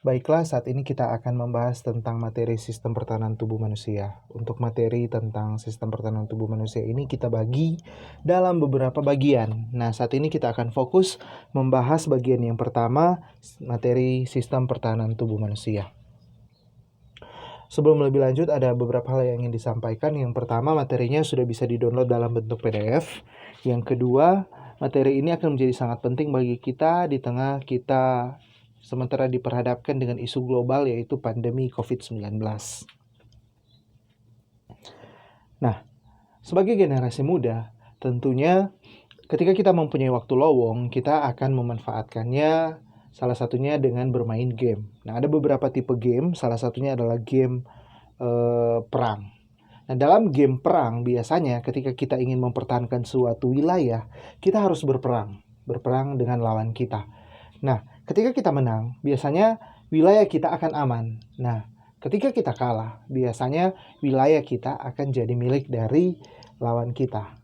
Baiklah, saat ini kita akan membahas tentang materi sistem pertahanan tubuh manusia. Untuk materi tentang sistem pertahanan tubuh manusia ini kita bagi dalam beberapa bagian. Nah, saat ini kita akan fokus membahas bagian yang pertama, materi sistem pertahanan tubuh manusia. Sebelum lebih lanjut, ada beberapa hal yang ingin disampaikan. Yang pertama, materinya sudah bisa di-download dalam bentuk PDF. Yang kedua, materi ini akan menjadi sangat penting bagi kita di tengah kita sementara diperhadapkan dengan isu global yaitu pandemi COVID-19. Nah, sebagai generasi muda, tentunya ketika kita mempunyai waktu lowong, kita akan memanfaatkannya salah satunya dengan bermain game. Nah, ada beberapa tipe game, salah satunya adalah game perang. Nah, dalam game perang biasanya ketika kita ingin mempertahankan suatu wilayah, kita harus berperang dengan lawan kita. Nah, ketika kita menang, biasanya wilayah kita akan aman. Nah, ketika kita kalah, biasanya wilayah kita akan jadi milik dari lawan kita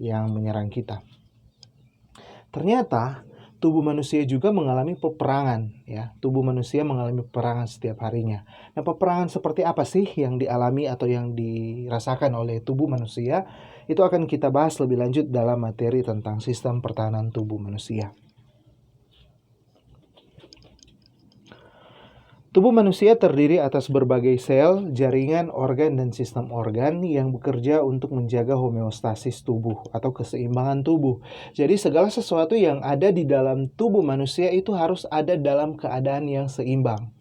yang menyerang kita. Ternyata tubuh manusia juga mengalami peperangan, ya. Tubuh manusia mengalami peperangan setiap harinya. Nah, peperangan seperti apa sih yang dialami atau yang dirasakan oleh tubuh manusia? Itu akan kita bahas lebih lanjut dalam materi tentang sistem pertahanan tubuh manusia. Tubuh manusia terdiri atas berbagai sel, jaringan, organ, dan sistem organ yang bekerja untuk menjaga homeostasis tubuh atau keseimbangan tubuh. Jadi segala sesuatu yang ada di dalam tubuh manusia itu harus ada dalam keadaan yang seimbang.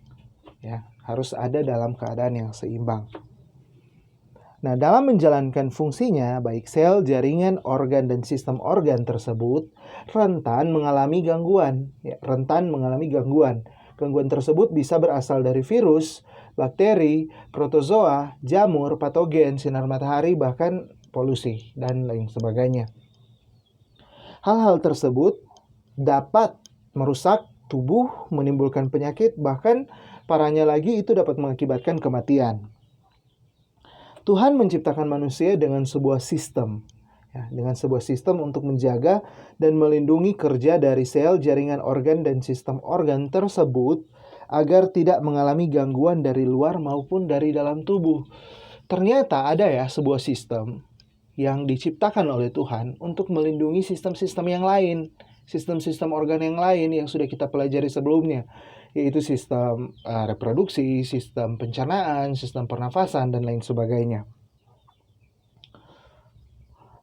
Ya, harus ada dalam keadaan yang seimbang. Nah, dalam menjalankan fungsinya, baik sel, jaringan, organ, dan sistem organ tersebut rentan mengalami gangguan. Ya, rentan mengalami gangguan. Gangguan tersebut bisa berasal dari virus, bakteri, protozoa, jamur, patogen, sinar matahari, bahkan polusi, dan lain sebagainya. Hal-hal tersebut dapat merusak tubuh, menimbulkan penyakit, bahkan parahnya lagi itu dapat mengakibatkan kematian. Tuhan menciptakan manusia dengan sebuah sistem, ya, dengan sebuah sistem untuk menjaga dan melindungi kerja dari sel, jaringan organ, dan sistem organ tersebut agar tidak mengalami gangguan dari luar maupun dari dalam tubuh. Ternyata ada ya sebuah sistem yang diciptakan oleh Tuhan untuk melindungi sistem-sistem yang lain, sistem-sistem organ yang lain yang sudah kita pelajari sebelumnya, yaitu sistem reproduksi, sistem pencernaan, sistem pernafasan, dan lain sebagainya.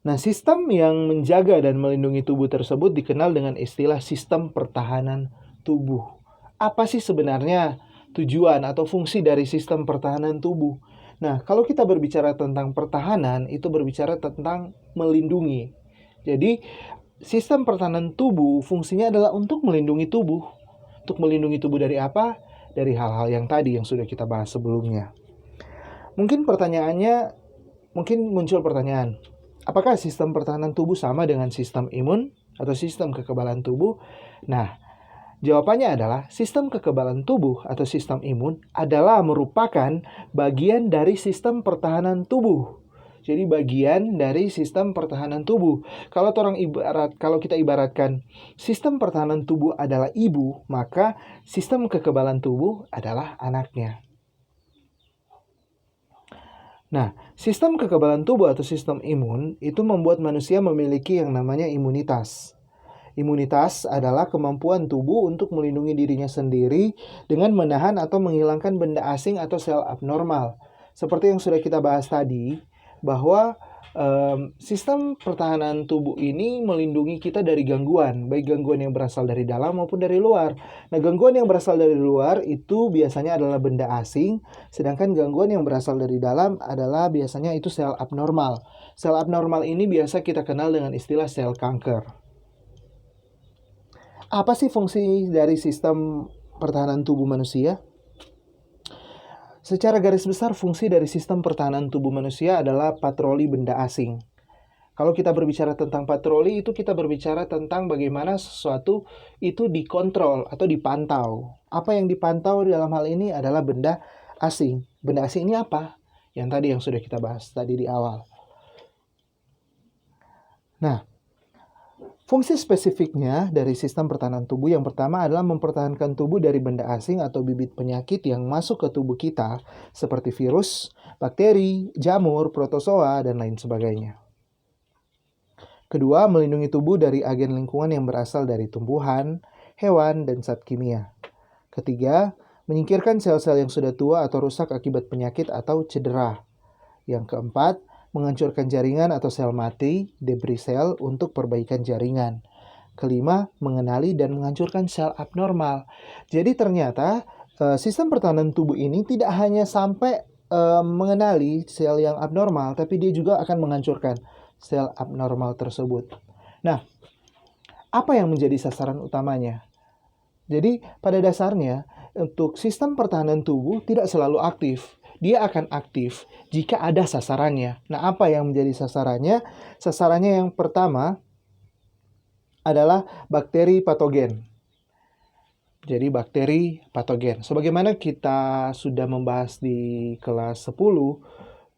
Nah, sistem yang menjaga dan melindungi tubuh tersebut dikenal dengan istilah sistem pertahanan tubuh. Apa sih sebenarnya tujuan atau fungsi dari sistem pertahanan tubuh? Nah, kalau kita berbicara tentang pertahanan, itu berbicara tentang melindungi. Jadi, sistem pertahanan tubuh fungsinya adalah untuk melindungi tubuh. Untuk melindungi tubuh dari apa? Dari hal-hal yang tadi yang sudah kita bahas sebelumnya. Mungkin muncul pertanyaan, apakah sistem pertahanan tubuh sama dengan sistem imun atau sistem kekebalan tubuh? Nah, jawabannya adalah sistem kekebalan tubuh atau sistem imun adalah merupakan bagian dari sistem pertahanan tubuh. Jadi bagian dari sistem pertahanan tubuh. Kalau kita ibaratkan sistem pertahanan tubuh adalah ibu, maka sistem kekebalan tubuh adalah anaknya. Nah, sistem kekebalan tubuh atau sistem imun itu membuat manusia memiliki yang namanya imunitas. Imunitas adalah kemampuan tubuh untuk melindungi dirinya sendiri dengan menahan atau menghilangkan benda asing atau sel abnormal. Seperti yang sudah kita bahas tadi, bahwa sistem pertahanan tubuh ini melindungi kita dari gangguan, baik gangguan yang berasal dari dalam maupun dari luar. Nah, gangguan yang berasal dari luar itu biasanya adalah benda asing, sedangkan gangguan yang berasal dari dalam adalah biasanya itu sel abnormal. Sel abnormal ini biasa kita kenal dengan istilah sel kanker. Apa sih fungsi dari sistem pertahanan tubuh manusia? Secara garis besar, fungsi dari sistem pertahanan tubuh manusia adalah patroli benda asing. Kalau kita berbicara tentang patroli, itu kita berbicara tentang bagaimana sesuatu itu dikontrol atau dipantau. Apa yang dipantau dalam hal ini adalah benda asing. Benda asing ini apa? Yang tadi yang sudah kita bahas tadi di awal. Nah, Fungsi spesifiknya dari sistem pertahanan tubuh yang pertama adalah mempertahankan tubuh dari benda asing atau bibit penyakit yang masuk ke tubuh kita, seperti virus, bakteri, jamur, protozoa, dan lain sebagainya. Kedua, melindungi tubuh dari agen lingkungan yang berasal dari tumbuhan, hewan, dan zat kimia. Ketiga, menyingkirkan sel-sel yang sudah tua atau rusak akibat penyakit atau cedera. Yang keempat, menghancurkan jaringan atau sel mati, debris sel, untuk perbaikan jaringan. Kelima, mengenali dan menghancurkan sel abnormal. Jadi ternyata sistem pertahanan tubuh ini tidak hanya sampai mengenali sel yang abnormal, tapi dia juga akan menghancurkan sel abnormal tersebut. Nah, apa yang menjadi sasaran utamanya? Jadi pada dasarnya untuk sistem pertahanan tubuh tidak selalu aktif. Dia akan aktif jika ada sasarannya. Nah, apa yang menjadi sasarannya? Sasarannya yang pertama adalah bakteri patogen. Jadi bakteri patogen. Sebagaimana kita sudah membahas di kelas 10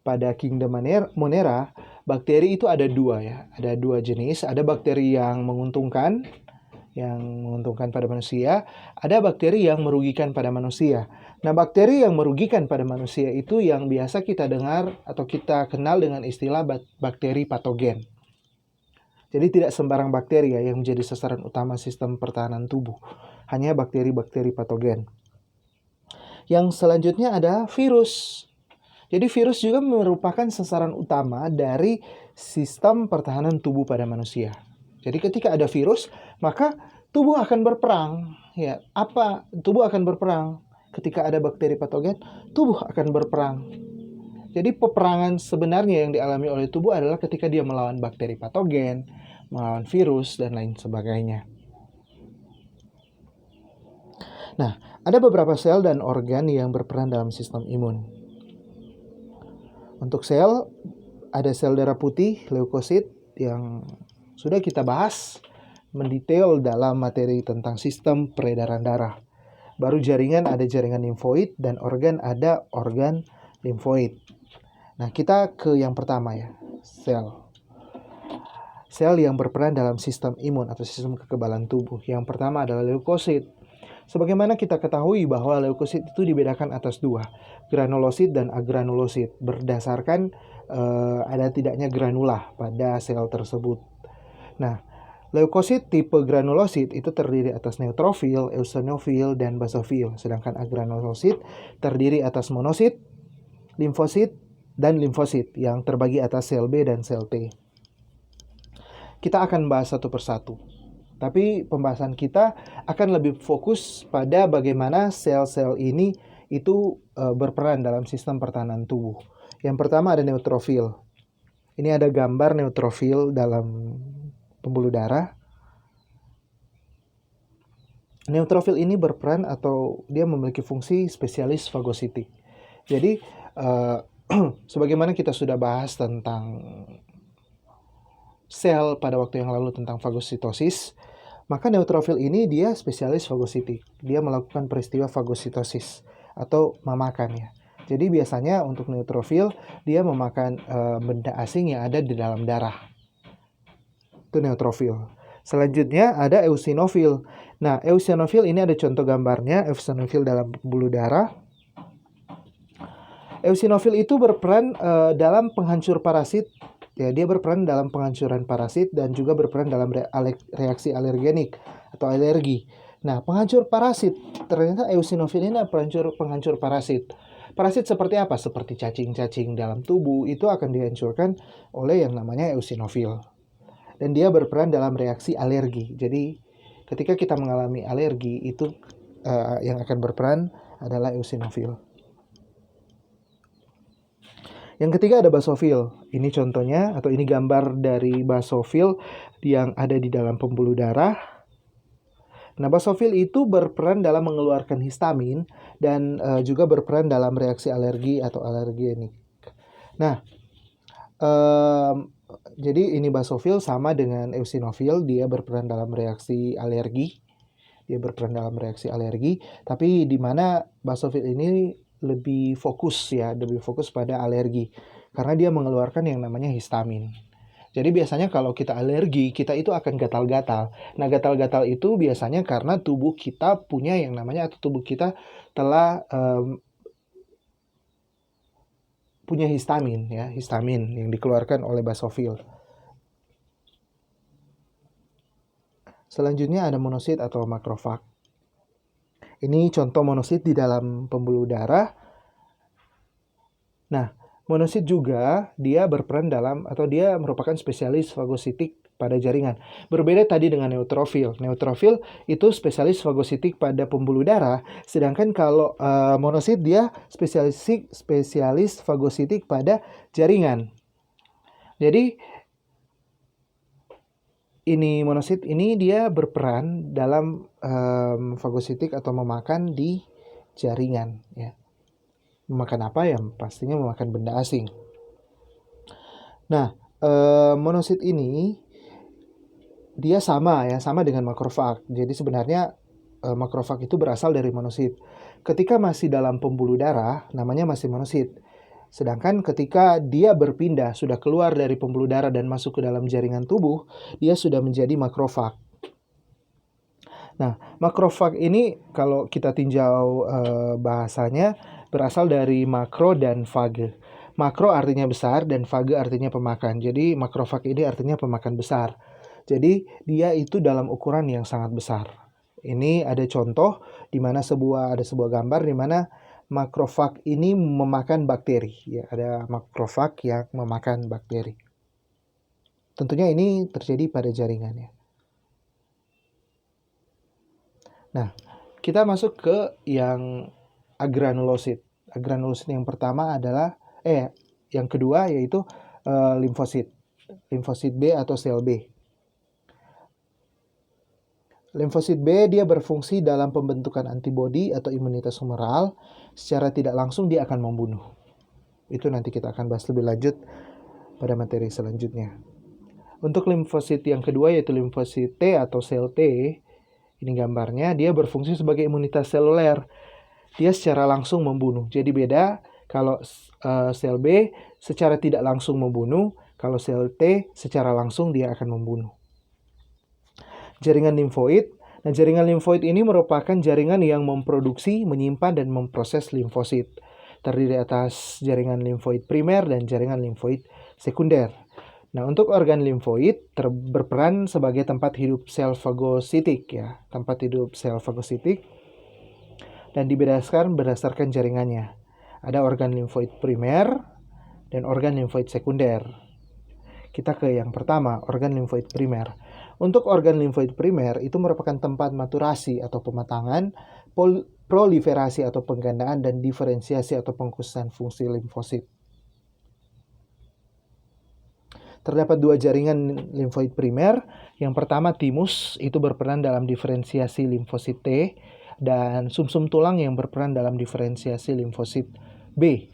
pada Kingdom Monera, bakteri itu ada dua ya. Ada dua jenis. Ada bakteri yang menguntungkan pada manusia, ada bakteri yang merugikan pada manusia. Nah, bakteri yang merugikan pada manusia itu yang biasa kita dengar atau kita kenal dengan istilah bakteri patogen. Jadi tidak sembarang bakteri ya yang menjadi sasaran utama sistem pertahanan tubuh. Hanya bakteri-bakteri patogen. Yang selanjutnya ada virus. Jadi virus juga merupakan sasaran utama dari sistem pertahanan tubuh pada manusia. Jadi ketika ada virus, maka tubuh akan berperang. Ya, tubuh akan berperang? Ketika ada bakteri patogen, tubuh akan berperang. Jadi peperangan sebenarnya yang dialami oleh tubuh adalah ketika dia melawan bakteri patogen, melawan virus, dan lain sebagainya. Nah, ada beberapa sel dan organ yang berperan dalam sistem imun. Untuk sel, ada sel darah putih, leukosit, yang sudah kita bahas mendetail dalam materi tentang sistem peredaran darah. Baru jaringan ada jaringan limfoid dan organ ada organ limfoid. Nah, kita ke yang pertama ya, sel. Sel yang berperan dalam sistem imun atau sistem kekebalan tubuh. Yang pertama adalah leukosit. Sebagaimana kita ketahui bahwa leukosit itu dibedakan atas dua, granulosit dan agranulosit, berdasarkan ada tidaknya granula pada sel tersebut. Nah, leukosit tipe granulosit itu terdiri atas neutrofil, eosinofil, dan basofil. Sedangkan agranulosit terdiri atas monosit, limfosit, dan limfosit yang terbagi atas sel B dan sel T. Kita akan bahas satu persatu. Tapi pembahasan kita akan lebih fokus pada bagaimana sel-sel ini itu berperan dalam sistem pertahanan tubuh. Yang pertama ada neutrofil. Ini ada gambar neutrofil dalam pembuluh darah. Neutrofil ini berperan atau dia memiliki fungsi spesialis fagositik. Jadi sebagaimana kita sudah bahas tentang sel pada waktu yang lalu tentang fagositosis, maka neutrofil ini dia spesialis fagositik. Dia melakukan peristiwa fagositosis atau memakan ya. Jadi biasanya untuk neutrofil dia memakan benda asing yang ada di dalam darah. Itu neutrofil. Selanjutnya ada eosinofil. Nah, eosinofil ini ada contoh gambarnya, eosinofil dalam pembuluh darah. Eosinofil itu berperan dalam penghancur parasit. Ya, dia berperan dalam penghancuran parasit dan juga berperan dalam reaksi alergenik atau alergi. Nah, penghancur parasit, ternyata eosinofil ini penghancur parasit. Parasit seperti apa? Seperti cacing-cacing dalam tubuh itu akan dihancurkan oleh yang namanya eosinofil. Dan dia berperan dalam reaksi alergi. Jadi, ketika kita mengalami alergi, itu yang akan berperan adalah eosinofil. Yang ketiga ada basofil. Ini contohnya atau ini gambar dari basofil yang ada di dalam pembuluh darah. Nah, basofil itu berperan dalam mengeluarkan histamin dan juga berperan dalam reaksi alergi atau alergenik. Nah, jadi ini basofil sama dengan eosinofil, dia berperan dalam reaksi alergi. Tapi di mana basofil ini lebih fokus pada alergi karena dia mengeluarkan yang namanya histamin. Jadi biasanya kalau kita alergi, kita itu akan gatal-gatal. Nah, gatal-gatal itu biasanya karena tubuh kita punya yang namanya, atau tubuh kita telah punya histamin, ya, histamin yang dikeluarkan oleh basofil. Selanjutnya ada monosit atau makrofag. Ini contoh monosit di dalam pembuluh darah. Nah, monosit juga dia berperan dalam, atau dia merupakan spesialis fagositik pada jaringan. Berbeda tadi dengan neutrofil. Neutrofil itu spesialis fagositik pada pembuluh darah, sedangkan kalau monosit dia spesialis fagositik pada jaringan. Jadi ini monosit ini dia berperan dalam fagositik atau memakan di jaringan, ya. Memakan apa ya? Pastinya memakan benda asing. Nah, monosit ini dia sama dengan makrofag. Jadi sebenarnya makrofag itu berasal dari monosit. Ketika masih dalam pembuluh darah, namanya masih monosit. Sedangkan ketika dia berpindah, sudah keluar dari pembuluh darah dan masuk ke dalam jaringan tubuh, dia sudah menjadi makrofag. Nah, makrofag ini kalau kita tinjau bahasanya berasal dari makro dan fage. Makro artinya besar dan fage artinya pemakan. Jadi makrofag ini artinya pemakan besar. Jadi dia itu dalam ukuran yang sangat besar. Ini ada contoh di mana ada sebuah gambar di mana makrofag ini memakan bakteri. Ya, ada makrofag yang memakan bakteri. Tentunya ini terjadi pada jaringannya. Nah, kita masuk ke yang agranulosit. Agranulosit yang pertama adalah yang kedua yaitu limfosit. Limfosit B atau sel B. Limfosit B dia berfungsi dalam pembentukan antibodi atau imunitas humoral. Secara tidak langsung dia akan membunuh. Itu nanti kita akan bahas lebih lanjut pada materi selanjutnya. Untuk limfosit yang kedua yaitu limfosit T atau sel T. Ini gambarnya, dia berfungsi sebagai imunitas seluler. Dia secara langsung membunuh. Jadi beda kalau sel B secara tidak langsung membunuh, kalau sel T secara langsung dia akan membunuh. Jaringan limfoid. Nah, jaringan limfoid ini merupakan jaringan yang memproduksi, menyimpan, dan memproses limfosit. Terdiri atas jaringan limfoid primer dan jaringan limfoid sekunder. Nah, untuk organ limfoid berperan sebagai tempat hidup sel fagositik, ya, tempat hidup sel fagositik, dan dibedakan berdasarkan jaringannya. Ada organ limfoid primer dan organ limfoid sekunder. Kita ke yang pertama, organ limfoid primer. Untuk organ limfoid primer itu merupakan tempat maturasi atau pematangan, proliferasi atau penggandaan, dan diferensiasi atau pengkhususan fungsi limfosit. Terdapat dua jaringan limfoid primer. Yang pertama timus, itu berperan dalam diferensiasi limfosit T, dan sumsum tulang yang berperan dalam diferensiasi limfosit B.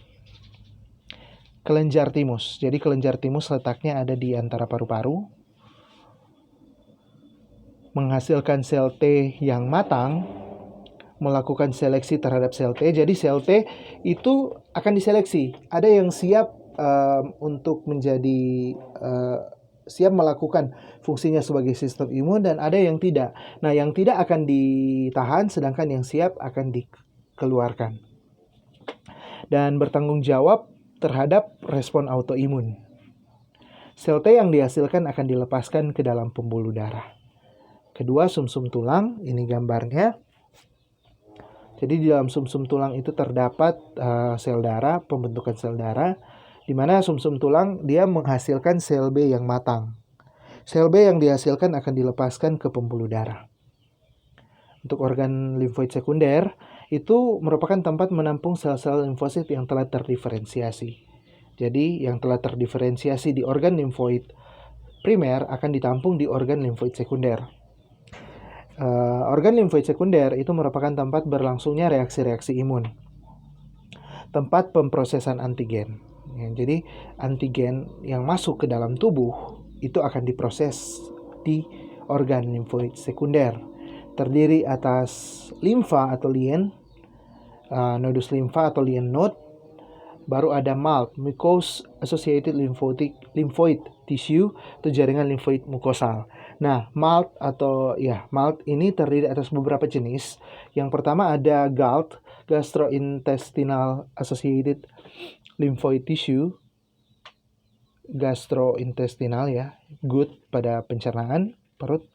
Kelenjar timus. Jadi kelenjar timus letaknya ada di antara paru-paru. Menghasilkan sel T yang matang, melakukan seleksi terhadap sel T. Jadi sel T itu akan diseleksi. Ada yang siap untuk menjadi siap melakukan fungsinya sebagai sistem imun, dan ada yang tidak. Nah, yang tidak akan ditahan, sedangkan yang siap akan dikeluarkan. Dan bertanggung jawab terhadap respon autoimun. Sel T yang dihasilkan akan dilepaskan ke dalam pembuluh darah. Kedua, sumsum tulang, ini gambarnya. Jadi di dalam sumsum tulang itu terdapat sel darah, pembentukan sel darah, di mana sumsum tulang dia menghasilkan sel B yang matang. Sel B yang dihasilkan akan dilepaskan ke pembuluh darah. Untuk organ limfoid sekunder, itu merupakan tempat menampung sel-sel limfosit yang telah terdiferensiasi. Jadi yang telah terdiferensiasi di organ limfoid primer akan ditampung di organ limfoid sekunder. Organ limfoid sekunder itu merupakan tempat berlangsungnya reaksi-reaksi imun, tempat pemprosesan antigen. Ya, jadi antigen yang masuk ke dalam tubuh itu akan diproses di organ limfoid sekunder. Terdiri atas limfa atau lien, nodus limfa atau lien node, Baru ada MALT, Mucous Associated Lymphoid Tissue atau jaringan limfoid mukosal. Nah, MALT ini terdiri atas beberapa jenis. Yang pertama ada GALT, Gastrointestinal Associated Lymphoid Tissue, gastrointestinal ya, good pada pencernaan perut.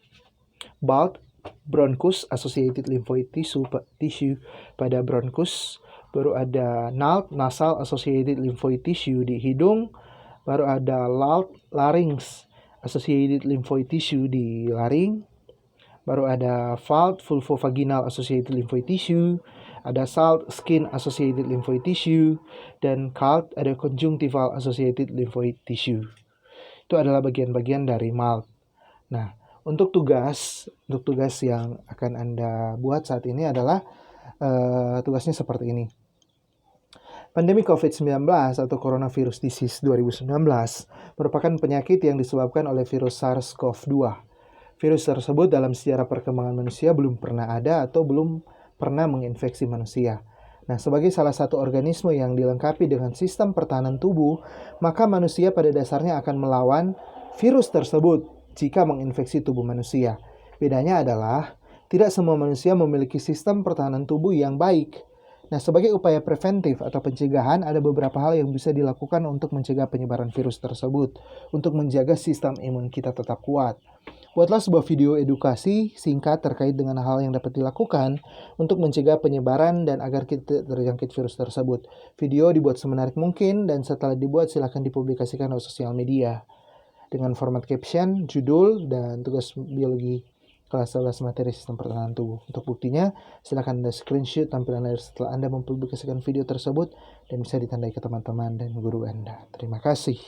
BALT, Bronchus Associated Lymphoid Tissue pada bronchus. Baru ada NALT, Nasal Associated Lymphoid Tissue di hidung. Baru ada LALT, Larynx Associated Lymphoid Tissue di laring. Baru ada VALT, Vulvovaginal Associated Lymphoid Tissue. Ada SALT, Skin Associated Lymphoid Tissue. Dan CALT, ada Conjunctival Associated Lymphoid Tissue. Itu adalah bagian-bagian dari MALT. Nah, untuk tugas yang akan Anda buat saat ini adalah tugasnya seperti ini. Pandemi COVID-19 atau Coronavirus Disease 2019 merupakan penyakit yang disebabkan oleh virus SARS-CoV-2. Virus tersebut dalam sejarah perkembangan manusia belum pernah ada atau belum pernah menginfeksi manusia. Nah, sebagai salah satu organisme yang dilengkapi dengan sistem pertahanan tubuh, maka manusia pada dasarnya akan melawan virus tersebut jika menginfeksi tubuh manusia. Bedanya adalah tidak semua manusia memiliki sistem pertahanan tubuh yang baik. Nah, sebagai upaya preventif atau pencegahan, ada beberapa hal yang bisa dilakukan untuk mencegah penyebaran virus tersebut, untuk menjaga sistem imun kita tetap kuat. Buatlah sebuah video edukasi singkat terkait dengan hal yang dapat dilakukan untuk mencegah penyebaran dan agar kita terjangkit virus tersebut. Video dibuat semenarik mungkin dan setelah dibuat silakan dipublikasikan di sosial media dengan format caption, judul, dan tugas biologi kelas 11 materi sistem pertahanan tubuh. Untuk buktinya, silakan Anda screenshot tampilan layar setelah Anda mempublikasikan video tersebut dan bisa ditandai ke teman-teman dan guru Anda. Terima kasih.